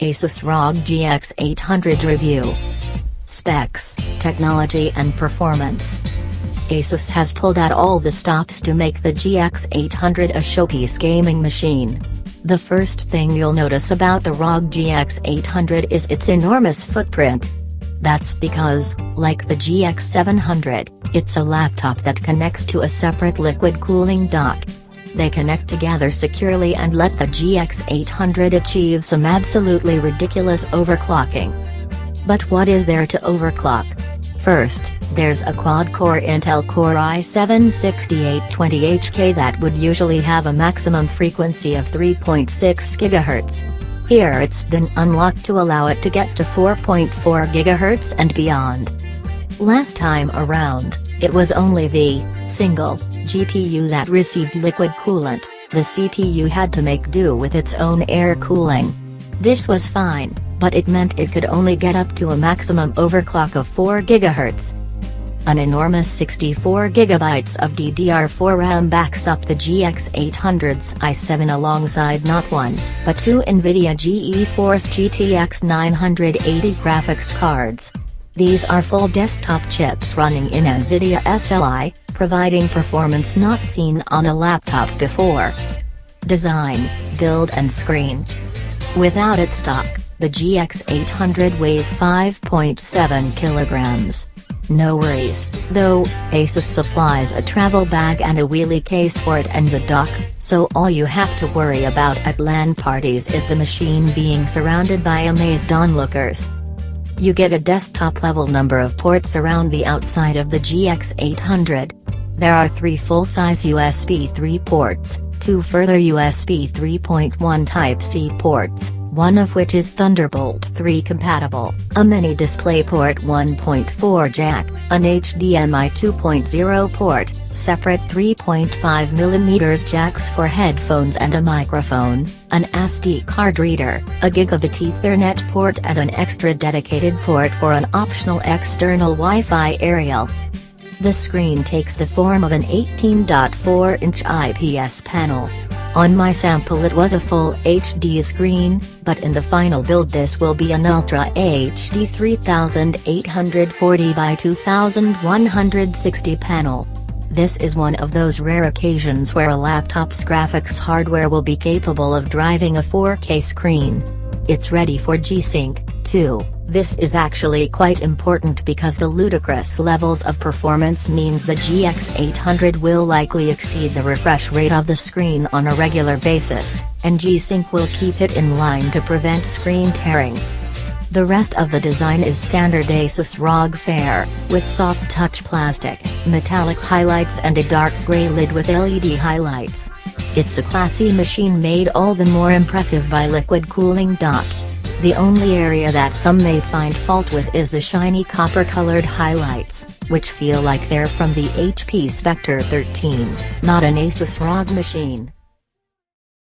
Asus Rog Gx800 Review. Specs, technology and performance. Asus has pulled out all the stops to make the GX800 a showpiece gaming machine. The first thing you'll notice about the Rog Gx800 is its enormous footprint. That's because, like the GX700, it's a laptop that connects to a separate liquid cooling dock. They connect together securely and let the GX800 achieve some absolutely ridiculous overclocking. But what is there to overclock? First, there's a quad-core Intel Core i7-6820HK that would usually have a maximum frequency of 3.6 GHz. Here it's been unlocked to allow it to get to 4.4 GHz and beyond. Last time around, it was only the single GPU that received liquid coolant. The CPU had to make do with its own air cooling. This was fine, but it meant it could only get up to a maximum overclock of 4 GHz. An enormous 64 GB of DDR4 RAM backs up the GX800's i7 alongside not one, but two NVIDIA GeForce GTX 980 graphics cards. These are full desktop chips running in NVIDIA SLI, providing performance not seen on a laptop before. Design, build and screen. Without its stock, the GX800 weighs 5.7 kilograms. No worries, though, Asus supplies a travel bag and a wheelie case for it and the dock, so all you have to worry about at LAN parties is the machine being surrounded by amazed onlookers. You get a desktop-level number of ports around the outside of the GX800. There are 3 full-size USB 3 ports, 2 further USB 3.1 Type-C ports, one of which is Thunderbolt 3 compatible, a mini DisplayPort 1.4 jack, an HDMI 2.0 port, separate 3.5mm jacks for headphones and a microphone, an SD card reader, a gigabit Ethernet port and an extra dedicated port for an optional external Wi-Fi aerial. The screen takes the form of an 18.4-inch IPS panel. On my sample it was a full HD screen, but in the final build this will be an Ultra HD 3840 by 2160 panel. This is one of those rare occasions where a laptop's graphics hardware will be capable of driving a 4K screen. It's ready for G-Sync, too. This is actually quite important because the ludicrous levels of performance means the GX800 will likely exceed the refresh rate of the screen on a regular basis, and G-Sync will keep it in line to prevent screen tearing. The rest of the design is standard Asus ROG fare, with soft touch plastic, metallic highlights and a dark gray lid with LED highlights. It's a classy machine made all the more impressive by liquid cooling dock. The only area that some may find fault with is the shiny copper-colored highlights, which feel like they're from the HP Spectre 13, not an Asus ROG machine.